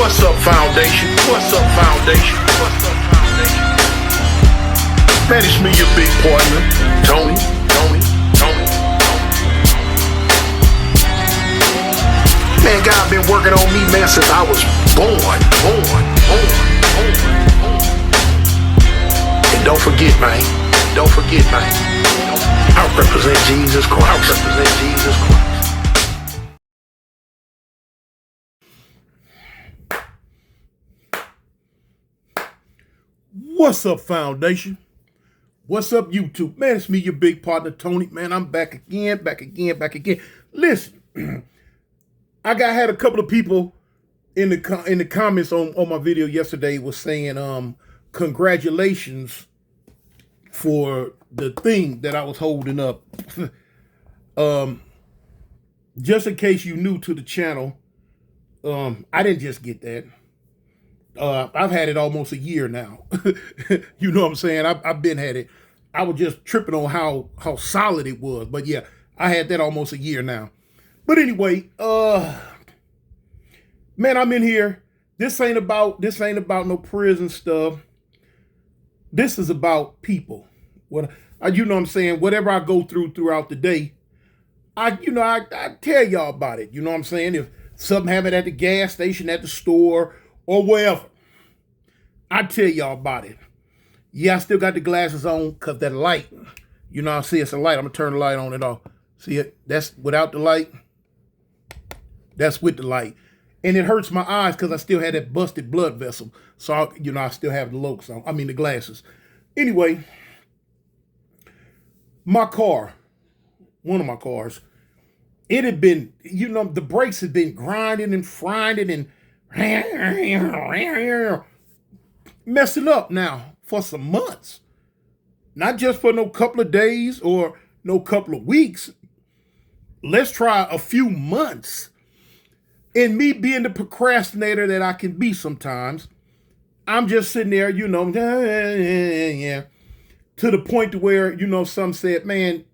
What's up, Foundation? What's up, Foundation? What's up, Foundation? Man, it's me, your big partner, Tony. Man, God been working on me, man, since I was born. And don't forget, man. I represent Jesus Christ. What's up, Foundation? What's up, YouTube? Man, it's me, your big partner, Tony. Man, I'm back again. Listen, I had a couple of people in the comments on my video yesterday was saying, congratulations for the thing that I was holding up. Just in case you're new to the channel, I didn't just get that. I've had it almost a year now. You know what I'm saying? I've been had it. I was just tripping on how solid it was. But yeah, I had that almost a year now. But anyway, man, I'm in here. This ain't about no prison stuff. This is about people. You know what I'm saying? Whatever I go throughout the day, I tell y'all about it. You know what I'm saying? If something happened at the gas station, at the store, or wherever, I tell y'all about it. Yeah, I still got the glasses on because that light, you know, I see it's a light. I'm going to turn the light on and off. See it? That's without the light. That's with the light. And it hurts my eyes because I still had that busted blood vessel. So, I still have the lokes on. I mean, the glasses. Anyway, my car, one of my cars, it had been, the brakes had been grinding and frying and messing up now for some months. Not just for no couple of days or no couple of weeks. Let's try a few months. And me being the procrastinator that I can be sometimes, I'm just sitting there, to the point to where, some said, man,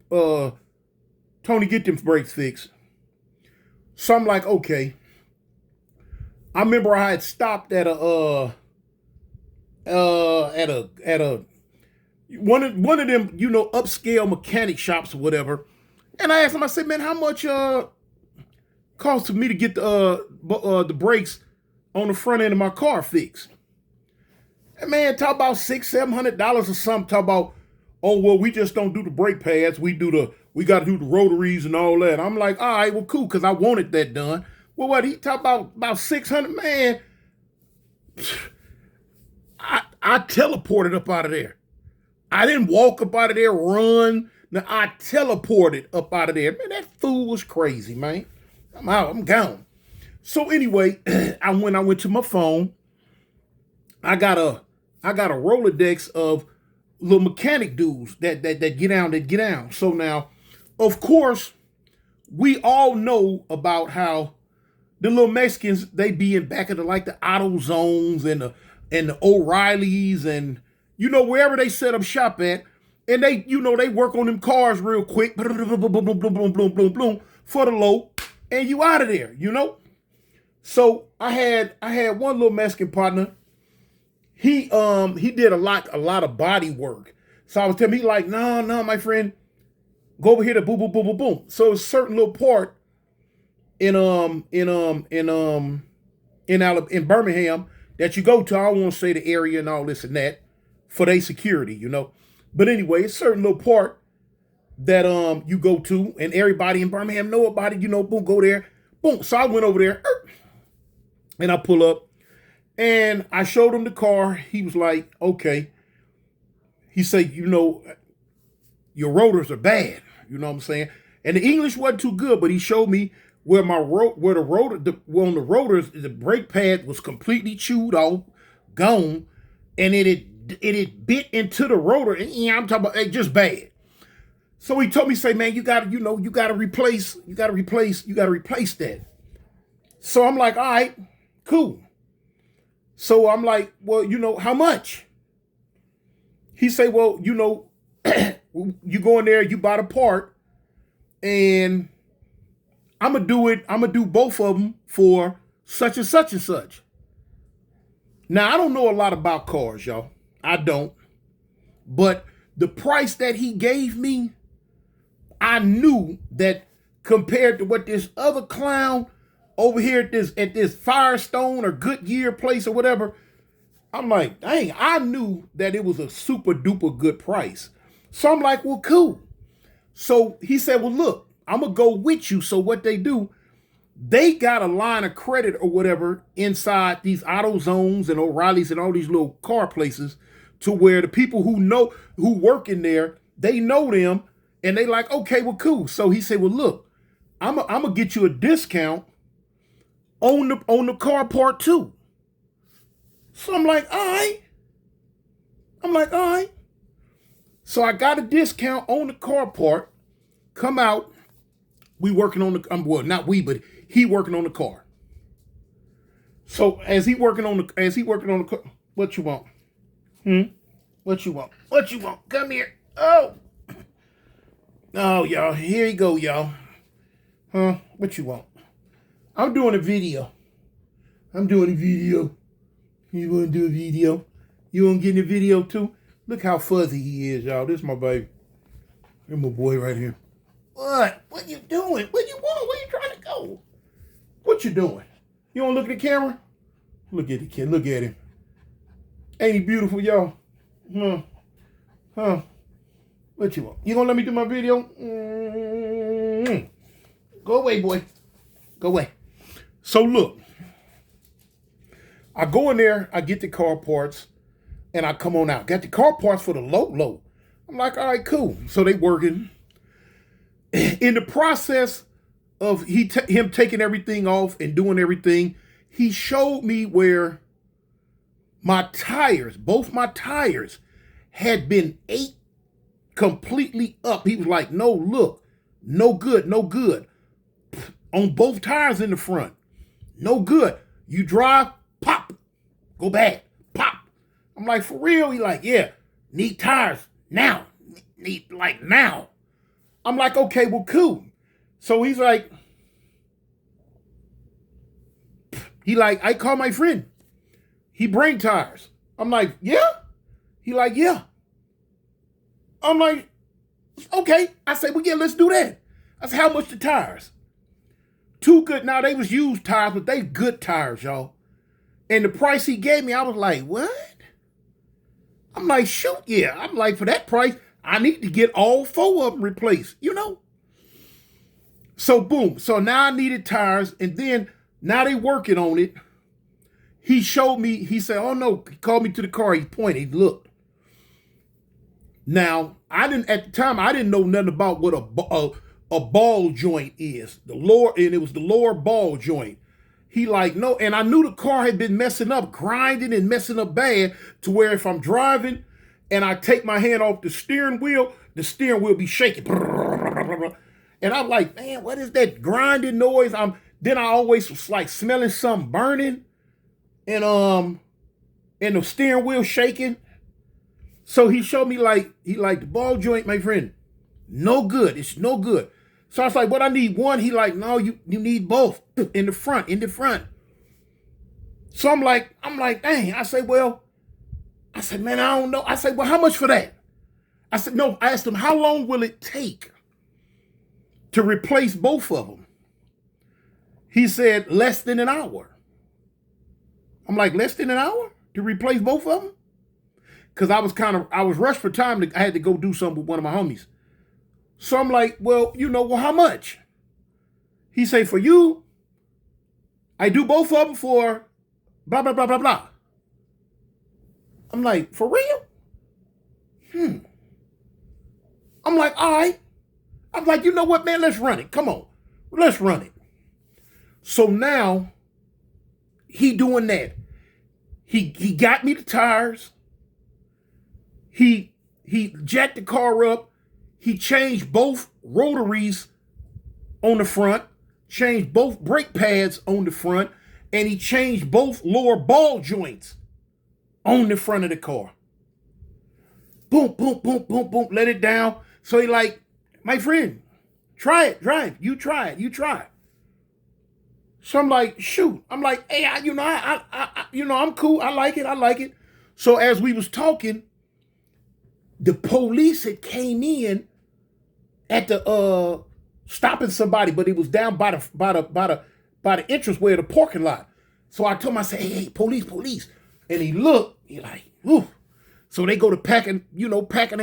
Tony, get them brakes fixed. So I'm like, okay. I remember I had stopped at one of them, upscale mechanic shops or whatever. And I asked him, I said, man, how much cost for me to get the brakes on the front end of my car fixed? And man, talk about $600-700 or something. Talk about, oh, well, we just don't do the brake pads. We got to do the rotaries and all that. I'm like, all right, well, cool, because I wanted that done. Well, what he talked about 600, man. I teleported up out of there. I didn't walk up out of there, run. Now I teleported up out of there. Man, that fool was crazy, man. I'm out. I'm gone. So anyway, I went to my phone. I got a Rolodex of little mechanic dudes that get down. So now, of course, we all know about how the little Mexicans, they be in back of the auto zones and the O'Reillys and, wherever they set up shop at. And they, they work on them cars real quick. Boom, for the low. And you out of there, So I had one little Mexican partner. He did a lot of body work. So I was telling him, he like, no, my friend, go over here to boom. So a certain little part in Birmingham that you go to, I don't want to say the area and all this and that, for their security, But anyway, it's a certain little part that you go to, and everybody in Birmingham know about it, boom, go there. Boom. So I went over there and I pull up and I showed him the car. He was like, okay. He said, your rotors are bad. You know what I'm saying? And the English wasn't too good, but he showed me where the rotors, the brake pad was completely chewed off, gone, and it had bit into the rotor. And I'm talking about just bad. So he told me, say, man, you gotta replace that. So I'm like, all right, cool. So I'm like, well, how much? He say, well, you go in there, you buy the part, and I'm gonna do both of them for such and such and such. Now, I don't know a lot about cars, y'all. I don't. But the price that he gave me, I knew that compared to what this other clown over here at this Firestone or Goodyear place or whatever, I'm like, dang, I knew that it was a super duper good price. So I'm like, well, cool. So he said, well, look, I'm going to go with you. So what they do, they got a line of credit or whatever inside these AutoZones and O'Reilly's and all these little car places to where the people who work in there, they know them and they like, okay, well, cool. So he said, well, look, I'm going to get you a discount on the car part too. So I'm like, all right. So I got a discount on the car part. Come out. We working on the, well, not we, but he working on the car. So as he working on the car, what you want? What you want? What you want? Come here. Oh, y'all. Here you go, y'all. Huh? What you want? I'm doing a video. You want to do a video? You want to get in the video too? Look how fuzzy he is, y'all. This is my baby. Here's my boy right here. What? What you doing? What you want? Where you trying to go? What you doing? You want to look at the camera? Look at the kid. Look at him. Ain't he beautiful, y'all? Huh? What you want? You gonna let me do my video? Go away, boy. Go away. So look. I go in there, I get the car parts, and I come on out. Got the car parts for the low. I'm like, all right, cool. So they working. In the process of him taking everything off and doing everything, he showed me where my tires, both my tires, had been ate completely up. He was like, no, look, no good. On both tires in the front, no good. You drive, pop, go bad, pop. I'm like, for real? He like, yeah, need tires now. Need like now. I'm like, okay, well, cool. So he's like, I call my friend. He bring tires. I'm like, yeah? He like, yeah. I'm like, okay. I said, well, yeah, let's do that. I said, how much the tires? Too good. Now, they was used tires, but they good tires, y'all. And the price he gave me, I was like, what? I'm like, shoot, yeah. I'm like, for that price, I need to get all 4 of them replaced, you know? So, boom. So now I needed tires, and then now they working on it. He showed me, he said, oh, no. He called me to the car. He pointed, he looked. Now, at the time, I didn't know nothing about what a ball joint is. And it was the lower ball joint. He like, no, and I knew the car had been messing up, grinding and messing up bad to where if I'm driving and I take my hand off the steering wheel be shaking. And I'm like, man, what is that grinding noise? Then I always was like smelling something burning and the steering wheel shaking. So he showed me the ball joint, my friend, no good. It's no good. So I was like, what, I need one? He like, no, you need both in the front. So I'm like, dang. I said, man, I don't know. I said, well, how much for that? I said, no, I asked him, how long will it take to replace both of them? He said, less than an hour. I'm like, less than an hour to replace both of them? Because I was rushed for time. I had to go do something with one of my homies. So I'm like, well, how much? He say, for you, I do both of them for blah, blah, blah, blah, blah. I'm like, for real? I'm like, all right. I'm like, you know what, man? Let's run it. Come on. Let's run it. So now he doing that. He got me the tires. He jacked the car up. He changed both rotaries on the front, changed both brake pads on the front, and he changed both lower ball joints on the front of the car. Boom, boom, boom, boom, boom, let it down. So he like, my friend, try it, drive. You try it. So I'm like, shoot. I'm like, hey, I'm cool. I like it. I like it. So as we was talking, the police had came in at the stopping somebody, but it was down by the entranceway of the parking lot. So I told him, I said, hey, police. And he looked, he like, ooh. So they go to packing their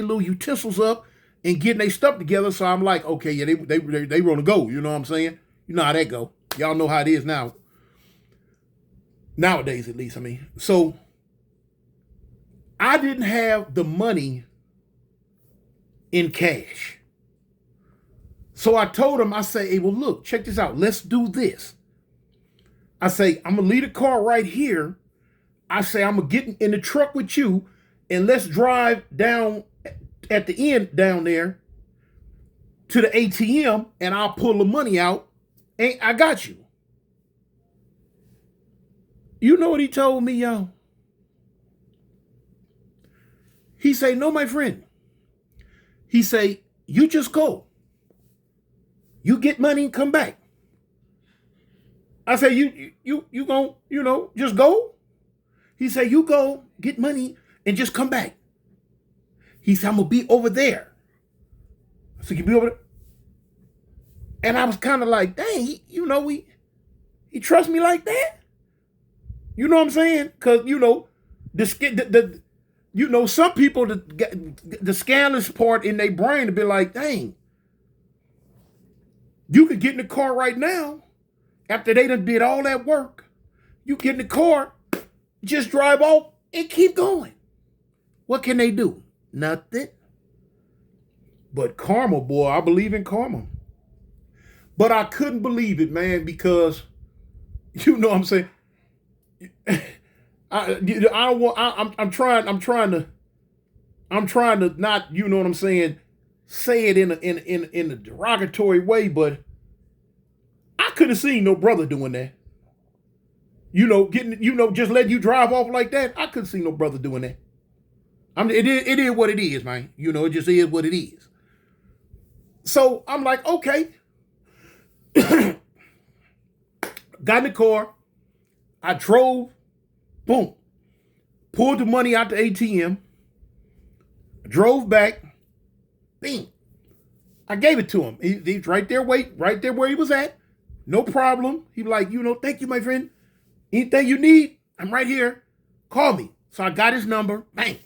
little utensils up and getting their stuff together. So I'm like, okay, yeah, they want to go. You know what I'm saying? You know how that go. Y'all know how it is now. Nowadays, at least, I mean. So I didn't have the money in cash. So I told him, I say, hey, well, look, check this out. Let's do this. I say, I'm going to leave the car right here. I say, I'm going to get in the truck with you and let's drive down at the end down there to the ATM and I'll pull the money out and I got you. You know what he told me, y'all? He say, no, my friend. He say, you just go. You get money and come back. I say, you gon', just go? He say, you go, get money, and just come back. He said, I'm gonna be over there. I said, you be over there? And I was kind of like, dang, he trusts me like that? You know what I'm saying? Because, some people, the scandalous part in their brain to be like, dang, you could get in the car right now after they done did all that work. You get in the car, just drive off and keep going. What can they do? Nothing. But karma, boy, I believe in karma. But I couldn't believe it, man, because you know what I'm saying. I'm trying to not, you know what I'm saying, say it in a derogatory way, but I couldn't have seen no brother doing that. Just letting you drive off like that. I couldn't see no brother doing that. It is what it is, man. It just is what it is. So I'm like, okay. Got in the car. I drove. Boom. Pulled the money out the ATM. Drove back. Bing. I gave it to him. He's right there where he was at. No problem. He like, thank you, my friend. Anything you need, I'm right here. Call me. So I got his number. Bang.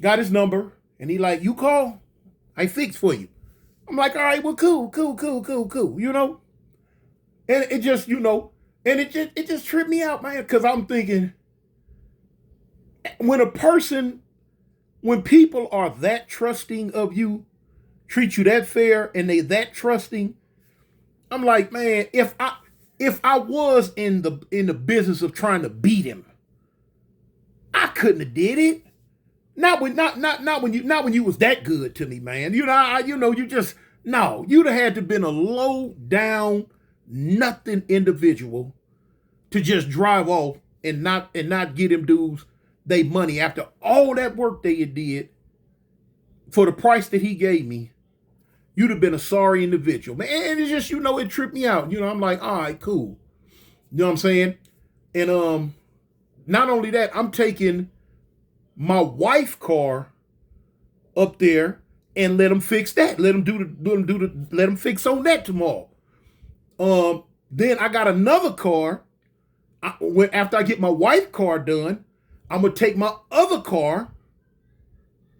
Got his number. And he like, you call. I fix for you. I'm like, all right, well, cool. And it just, and it just tripped me out, man. Because I'm thinking, when people are that trusting of you, treat you that fair, and they that trusting, I'm like, man, if I was in the business of trying to beat him, I couldn't have did it. Not when you was that good to me, man. You'd have had to been a low down nothing individual to just drive off and not get them dudes they money after all that work they did for the price that he gave me. You'd have been a sorry individual, man. And it's just, it tripped me out. I'm like, all right, cool. You know what I'm saying? And not only that, I'm taking my wife's car up there and let them fix that. Let them fix on that tomorrow. Then I got another car. After I get my wife's car done, I'm gonna take my other car,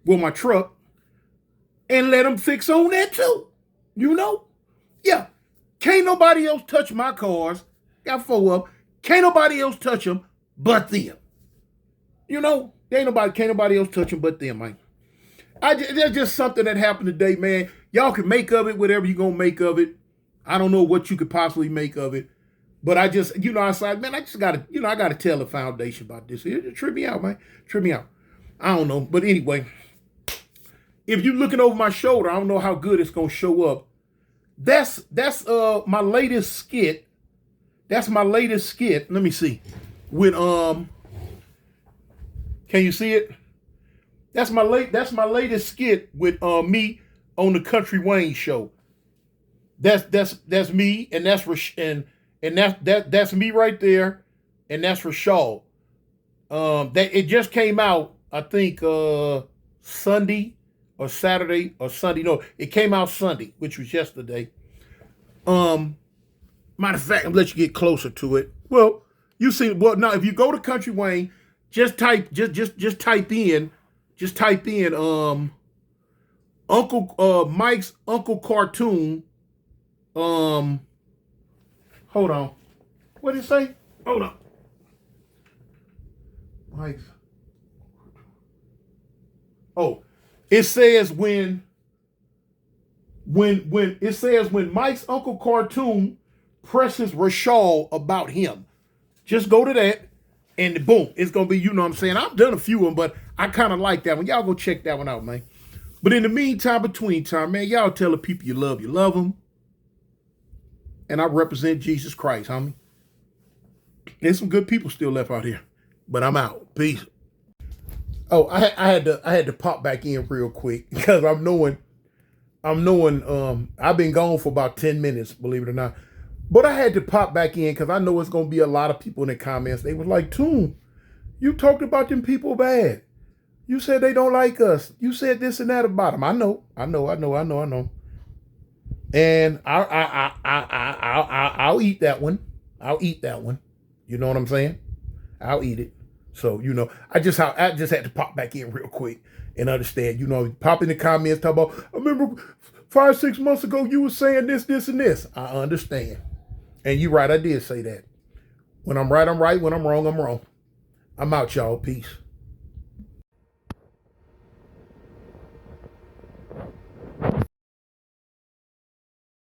my truck, and let them fix on that too. Yeah. Can't nobody else touch my cars. Got 4 of them. Can't nobody else touch them but them. Can't nobody else touch them but them, man. There's just something that happened today, man. Y'all can make of it whatever you're gonna make of it. I don't know what you could possibly make of it. But I just, I said, man, I just gotta, I gotta tell the foundation about this. It tripped me out, man. Tripped me out. I don't know. But anyway, if you're looking over my shoulder, I don't know how good it's gonna show up. That's my latest skit. That's my latest skit. Let me see. With can you see it? That's my latest skit with me on the Country Wayne show. That's me, and that's and that's me right there, and that's Rashad. That it just came out, I think Sunday or Saturday or Sunday. No, it came out Sunday, which was yesterday. Matter of fact, I'll let you get closer to it. Well, you see, well now if you go to Country Wayne, just type in Uncle Mike's Uncle Cartoon. Hold on. What did it say? Hold on. Mike's. Oh, it says when Mike's Uncle Cartoon presses Rashad about him. Just go to that and boom, it's gonna be, you know what I'm saying? I've done a few of them, but I kind of like that one. Y'all go check that one out, man. But in the meantime, between time, man, y'all tell the people you love them. And I represent Jesus Christ, homie. There's some good people still left out here. But I'm out. Peace. Oh, I had to pop back in real quick because I'm knowing I've been gone for about 10 minutes, believe it or not. But I had to pop back in because I know it's gonna be a lot of people in the comments. They was like, Toon, you talked about them people bad. You said they don't like us. You said this and that about them. I know. And I'll eat that one. I'll eat that one. You know what I'm saying? I'll eat it. So, you know, I just had to pop back in real quick and understand, you know, pop in the comments, talk about, I remember 5-6 months ago, you were saying this, and this. I understand. And you're right, I did say that. When I'm right, I'm right. When I'm wrong, I'm wrong. I'm out, y'all. Peace.